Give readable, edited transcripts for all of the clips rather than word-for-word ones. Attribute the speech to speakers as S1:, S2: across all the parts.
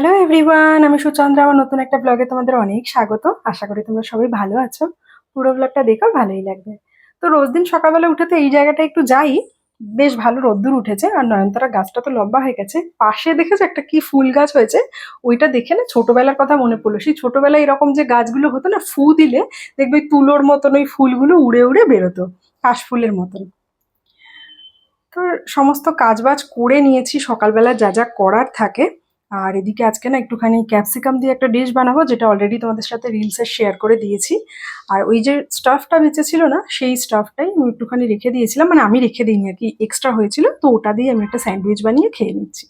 S1: Hello everyone, আমি সুচন্দ্রা। আমার নতুন একটা ব্লগে তোমাদের অনেক স্বাগত। আশা করি তোমরা সবাই ভালো আছো। পুরো ব্লগটা দেখো, ভালোই লাগবে। তো রোজ দিন সকালবেলা উঠে তো এই জায়গাটা একটু যাই। বেশ ভালো রোদ্দুর উঠেছে, আর নয়নতারা গাছটা তো লম্বা হয়ে গেছে। পাশে দেখেছো একটা কি ফুল গাছ হয়েছে? ওইটা দেখে না ছোটবেলার কথা মনে পড়লো। সেই ছোটবেলায় এরকম যে গাছগুলো হতো না, ফু দিলে দেখবে ওই তুলোর মতন ওই ফুলগুলো উড়ে উড়ে বেরোতো, কাশফুলের মতন। তো সমস্ত কাজবাজ করে নিয়েছি সকালবেলা যা যা করার থাকে। আর এদিকে আজকে না একটুখানি ক্যাপসিকাম দিয়ে একটা ডিশ বানাবো, যেটা অলরেডি তোমাদের সাথে রিলসে শেয়ার করে দিয়েছি। আর ওই যে স্টাফটা বেঁচেছিল না, সেই স্টাফটাই আমি একটুখানি রেখে দিয়েছিলাম, মানে আমি রেখে দিইনি আর কি, এক্সট্রা হয়েছিল, তো ওটা দিয়ে আমি একটা স্যান্ডউইচ বানিয়ে খেয়ে নিচ্ছি।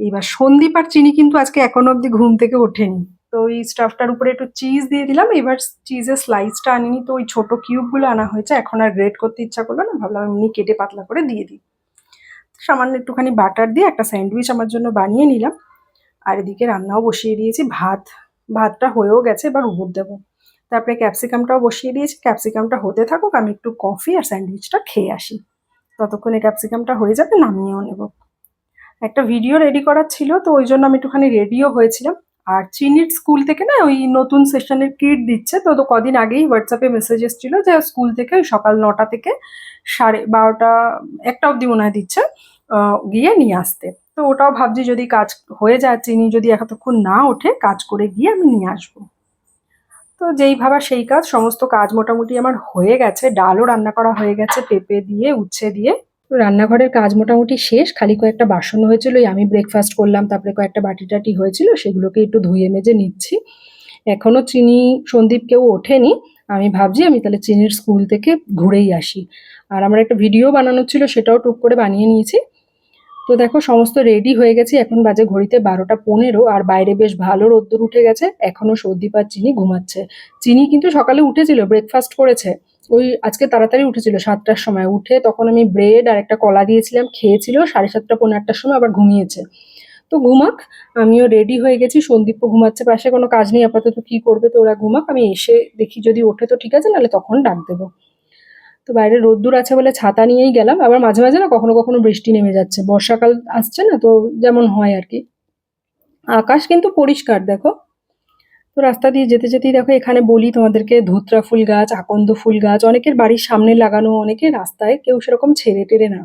S1: এবার সন্দীপ আর চিনি কিন্তু আজকে এখনো অব্দি ঘুম থেকে ওঠেনি। তো ওই স্টাফটার উপরে একটু চিজ দিয়ে দিলাম। এবার চিজের স্লাইসটা আনিনি, তো ওই ছোট কিউবগুলো আনা হয়েছে। এখন আর গ্রেট করতে ইচ্ছা করলো না, ভাবলাম এমনি কেটে পাতলা করে দিয়ে দিই। সামান্য একটুখানি বাটার দিয়ে একটা স্যান্ডউইচ আমার জন্য বানিয়ে নিলাম। আর এদিকে রান্নাও বসিয়ে দিয়েছি, ভাতটা হয়েও গেছে, এবার উবুর দেবো। তারপরে ক্যাপসিকামটাও বসিয়ে দিয়েছি, ক্যাপসিকামটা হতে থাকুক, আমি একটু কফি আর স্যান্ডউইচটা খেয়ে আসি। ততক্ষণে ক্যাপসিকামটা হয়ে যাবে, নামিয়েও নেব। একটা ভিডিও রেডি করার ছিল, তো ওই জন্য আমি একটুখানি রেডিও হয়েছিলাম। আর চিনির স্কুল থেকে না ওই নতুন সেশনের কিট দিচ্ছে, তো তো কদিন আগেই হোয়াটসঅ্যাপে মেসেজ এসেছিল যে স্কুল থেকে ওই সকাল 9টা থেকে 12:30 1টা অবধি মনে হয় দিচ্ছে, গিয়ে নিয়ে আসতে। তো ওটাও ভাবছি যদি কাজ হয়ে যায়, চিনি যদি এতক্ষণ না ওঠে, কাজ করে গিয়ে আমি নিয়ে আসবো। তো যেই ভাবা সেই কাজ, সমস্ত কাজ মোটামুটি আমার হয়ে গেছে। ডালও রান্না করা হয়ে গেছে পেঁপে দিয়ে, উচ্ছে দিয়ে। তো রান্নাঘরের কাজ মোটামুটি শেষ, খালি কয়েকটা বাসন হয়েছিল, ওই আমি ব্রেকফাস্ট করলাম, তারপরে কয়েকটা বাটি টাটি হয়েছিল, সেগুলোকে একটু ধুয়ে মেজে নিচ্ছি। এখনো চিনি, সন্দীপ কেউ ওঠেনি। আমি ভাবছি আমি তাহলে চিনির স্কুল থেকে ঘুরেই আসি। আর আমার একটা ভিডিও বানানোর ছিল, সেটাও টুক করে বানিয়ে নিয়েছি। তো দেখো সমস্ত রেডি হয়ে গেছি, এখন বাজে ঘড়িতে 12টা 15, আর বাইরে বেশ ভালো রোদ্দুর উঠে গেছে। এখনো সন্দীপ আর চিনি ঘুমাচ্ছে। চিনি কিন্তু সকালে উঠেছিল, ব্রেকফাস্ট করেছে। ওই আজকে তাড়াতাড়ি উঠেছিল, 7টার সময় উঠে তখন আমি ব্রেড আর একটা কলা দিয়েছিলাম, খেয়েছিল। 7:30 15টার সময় আবার ঘুমিয়েছে। তো ঘুমাক, আমিও রেডি হয়ে গেছি। সন্দীপও ঘুমাচ্ছে পাশে, কোনো কাজ নেই আপাতত, কি করবে, তো ওরা ঘুমাক, আমি এসে দেখি যদি ওঠে তো ঠিক আছে, নাহলে তখন ডাক দেবো। তো বাইরে রোদ্দুর আছে বলে ছাতা নিয়েই গেলাম। আবার মাঝে মাঝে না কখনো কখনো বৃষ্টি নেমে যাচ্ছে, বর্ষাকাল আসছে না তো, যেমন হয় আর কি। আকাশ কিন্তু পরিষ্কার দেখো। তো রাস্তা দিয়ে যেতে যেতেই দেখো, এখানে বলি তোমাদেরকে, ধুতরা ফুল গাছ, আকন্দ ফুল গাছ অনেকের বাড়ির সামনে লাগানো, অনেকের রাস্তায়, কেউ সেরকম ছেড়ে টেরে না।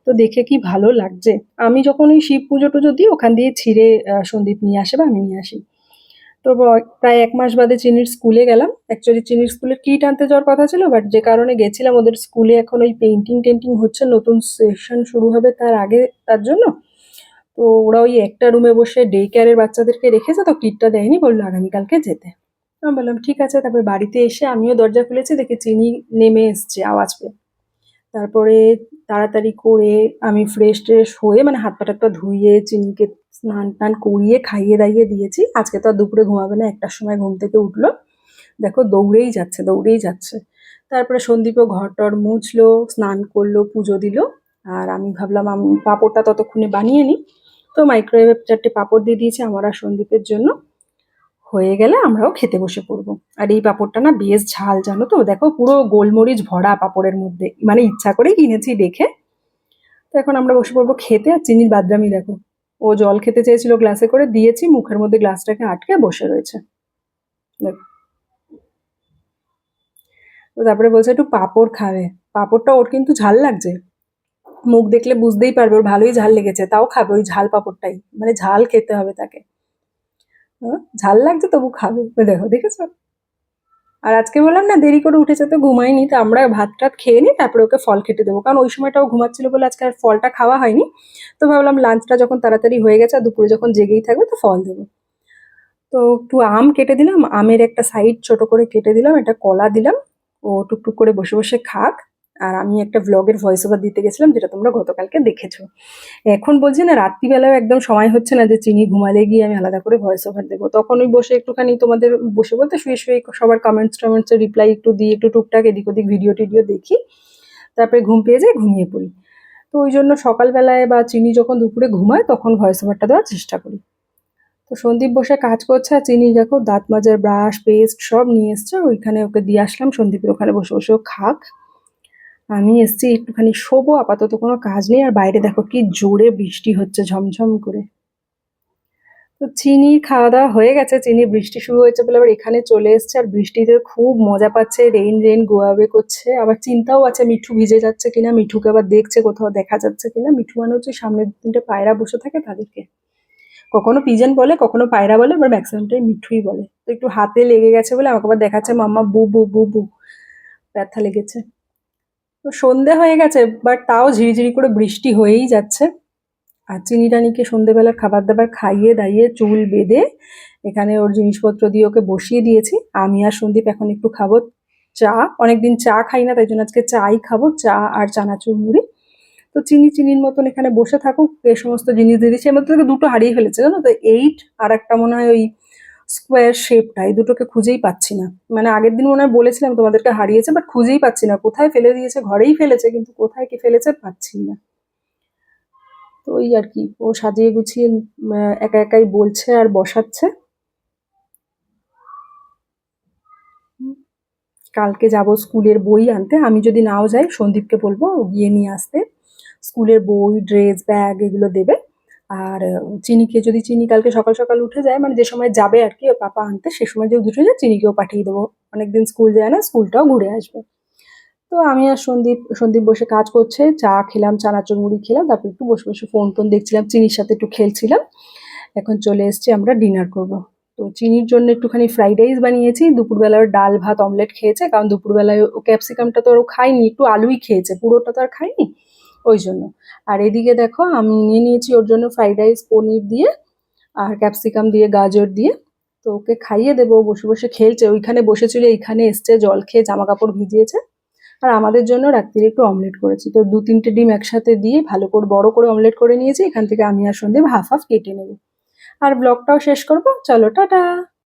S1: তো দেখে কি ভালো লাগছে। আমি যখন ওই শিব পুজো টুজো দিই, ওখান দিয়ে ছিঁড়ে সন্দীপ নিয়ে আসে বা আমি নিয়ে আসি। তো প্রায় 1 মাস বাদে চিনির স্কুলে গেলাম। অ্যাকচুয়ালি চিনির স্কুলের কিট আনতে যাওয়ার কথা ছিল, বাট যে কারণে গেছিলাম, ওদের স্কুলে এখন ওই পেন্টিং টেন্টিং হচ্ছে, নতুন সেশন শুরু হবে তার আগে, তার জন্য। তো ওরা ওই একটা রুমে বসে ডে কেয়ারের বাচ্চাদেরকে রেখেছে, তো কিটটা দেয়নি, বললো আগামীকালকে যেতে। আমি বললাম ঠিক আছে। তারপরে বাড়িতে এসে আমিও দরজা খুলেছি, দেখি চিনি নেমে এসছে আওয়াজ পেয়ে। তারপরে তাড়াতাড়ি করে আমি ফ্রেশ ট্রেশ হয়ে, মানে হাত পা টাত পা ধুয়ে চিনিকে স্নান টান করিয়ে খাইয়ে দাইয়ে দিয়েছি। আজকে তো আর দুপুরে ঘুমাবে না, 1টার সময় ঘুম থেকে উঠলো। দেখো দৌড়েই যাচ্ছে দৌড়েই যাচ্ছে। তারপরে সন্দীপও ঘর টর মুছলো, স্নান করলো, পুজো দিল। আর আমি ভাবলাম আমি পাঁপড়টা ততক্ষণে বানিয়ে নিই। তো মাইক্রোওয়েভে 4টে পাঁপড় দিয়ে দিয়েছি আমার আর সন্দীপের জন্য। হয়ে গেলে আমরাও খেতে বসে পড়বো। আর এই পাঁপড়টা না বেশ ঝাল, জানো তো, দেখো পুরো গোলমরিচ ভরা পাঁপড়ের মধ্যে, মানে ইচ্ছা করেই কিনেছি দেখে। তো এখন আমরা বসে পড়বো খেতে। আর চিনির বাদরামি দেখো, ও জল খেতে চেয়েছিল, গ্লাসে করে দিয়েছি, মুখের মধ্যে গ্লাসটাকে আটকে বসে রয়েছে। দেখো। তো তারপরে বলছে একটু পাঁপড় খাবে। পাঁপড়টা ওর কিন্তু ঝাল লাগছে, মুখ দেখলে বুঝতেই পারবে ওর ভালোই ঝাল লেগেছে, তাও খাবে ওই ঝাল পাঁপড়টাই, মানে ঝাল খেতে হবে তাকে। ঝাল লাগছে তবু খাবে, ওই দেখো, দেখেছো। আর আজকে বললাম না দেরি করে উঠেছে, তো ঘুমায়নি, তো আমরা ভাত টাত খেয়ে নিই, তারপরে ওকে ফল খেতে দেবো, কারণ ওই সময়টাও ঘুমাচ্ছিল বলে আজকে আর ফলটা খাওয়া হয়নি। তো ভাবলাম লাঞ্চটা যখন তাড়াতাড়ি হয়ে গেছে, আর দুপুরে যখন জেগেই থাকবে, তো ফল দেবো। তো একটু আম কেটে দিলাম, আমের একটা সাইড ছোট করে কেটে দিলাম, একটা কলা দিলাম, ও টুকটুক করে বসে বসে খাক। আর আমি একটা ভ্লগের ভয়েস ওভার দিতে গেছিলাম, যেটা তোমরা গতকালকে দেখেছো। এখন বলছি না, রাত্রিবেলাও একদম সময় হচ্ছে না যে চিনি ঘুমালে গিয়ে আমি আলাদা করে ভয়েস ওভার দেবো। তখন ওই বসে একটুখানি তোমাদের, বসে বলতে শুয়ে শুয়ে সবার কমেন্টস টমেন্টসের রিপ্লাই একটু দিই, একটু টুকটাক এদিক ওদিক ভিডিও টিডিও দেখি। তারপরে ঘুম পেয়ে যায়, ঘুমিয়ে পড়ি। তো ওই জন্য সকালবেলায় বা চিনি যখন দুপুরে ঘুমায়, তখন ভয়েস ওভারটা দেওয়ার চেষ্টা করি। তো সন্দীপ বসে কাজ করছে, আর চিনি দেখো দাঁত মাজার ব্রাশ পেস্ট সব নিয়ে এসছে, ওইখানে ওকে দিয়ে আসলাম। সন্দীপের ওখানে বসে বসে ও খাক। আমি এসছি একটুখানি শোবো, আপাতত কোনো কাজ নেই। আর বাইরে দেখো কি জোরে বৃষ্টি হচ্ছে, ঝমঝম করে। তো চিনির খাওয়া দাওয়া হয়ে গেছে, চিনি বৃষ্টি শুরু হয়েছে বলে আবার এখানে চলে এসছে, আর বৃষ্টিতে খুব মজা পাচ্ছে, রেইন রেইন গোয়াবে করছে, আবার চিন্তাও আছে মিঠু ভিজে যাচ্ছে কিনা, মিঠুকে আবার দেখছে কোথাও দেখা যাচ্ছে কিনা। মিঠু মানে হচ্ছে সামনে 2-3টে পায়রা বসে থাকে তাদেরকে, কখনো পিজন বলে কখনো পায়রা বলে, আবার ম্যাক্সিমাম টাইম মিঠুই বলে। তো একটু হাতে লেগে গেছে বলে আমাকে আবার দেখাচ্ছে মাম্মা বু বু বু বু, ব্যথা লেগেছে। তো সন্ধে হয়ে গেছে, বাট তাও ঝিরিঝিরি করে বৃষ্টি হয়েই যাচ্ছে। আর চিনি রানীকে সন্ধেবেলার খাবার দাবার খাইয়ে দাইয়ে চুল বেঁধে এখানে ওর জিনিসপত্র দিয়ে ওকে বসিয়ে দিয়েছি। আমি আর সন্দীপ এখন একটু খাবো চা, অনেকদিন চা খাই না তাই জন্য আজকে চাই খাবো, চা আর চানাচুর মুড়ি। তো চিনির মতন এখানে বসে থাকুক, এই সমস্ত জিনিস দিয়ে দিচ্ছি। এর মধ্যে থেকে দুটো হারিয়ে ফেলেছে জানো তো, 8 আর একটা মনে হয় ওই স্কোয়ার শেপটা, এই দুটোকে খুঁজেই পাচ্ছি না। মানে আগের দিন মনে হয় বলেছিলাম তোমাদেরকে হারিয়েছে, বাট খুঁজেই পাচ্ছি না, কোথায় ফেলে দিয়েছে, ঘরেই ফেলেছে কিন্তু কোথায় কি ফেলেছে পাচ্ছি না। তো ওই আর কি, ও সাজিয়ে গুছিয়ে একা একাই বলছে আর বসাচ্ছে। কালকে যাব স্কুলের বই আনতে, আমি যদি নাও যাই সন্দীপকে বলবো গিয়ে নিয়ে আসতে। স্কুলের বই, ড্রেস, ব্যাগ এগুলো দেবে। আর চিনিকে যদি চিনি কালকে সকাল সকাল উঠে যায়, মানে যে সময় যাবে আর কি ওর পাপা আনতে, সে সময় যদি উঠে যায় চিনিকেও পাঠিয়ে দেবো, অনেকদিন স্কুল যায় না, স্কুলটাও ঘুরে আসবে। তো আমি আর সন্দীপ বসে কাজ করছে, চা খেলাম, চানাচুর মুড়ি খেলাম, তারপর একটু বসে বসে ফোন টোন দেখছিলাম, চিনির সাথে একটু খেলছিলাম। এখন চলে এসছি আমরা ডিনার করব। তো চিনির জন্য একটুখানি ফ্রাইড রাইস বানিয়েছি, দুপুরবেলার ডাল ভাত অমলেট খেয়েছে, কারণ দুপুরবেলায় ও ক্যাপসিকামটা তো আর ও খায়নি, একটু আলুই খেয়েছে, পুরোটা তো আর খায়নি, ওই জন্য। আর এদিকে দেখো আমি নিয়ে নিয়েছি ওর জন্য ফ্রাইড রাইস পনির দিয়ে আর ক্যাপসিকাম দিয়ে গাজর দিয়ে। তো ওকে খাইয়ে দেবো, বসে বসে খেলছে, ওইখানে বসেছিল এইখানে এসছে জল খেয়ে জামা কাপড় ভিজিয়েছে। আর আমাদের জন্য রাত্রিরে একটু অমলেট করেছি, তো 2-3টে ডিম একসাথে দিয়ে ভালো করে বড় করে অমলেট করে নিয়েছি, এখান থেকে আমি আর সন্দীপ হাফ হাফ কেটে নেব। আর ব্লগটাও শেষ করব, চলো টাটা।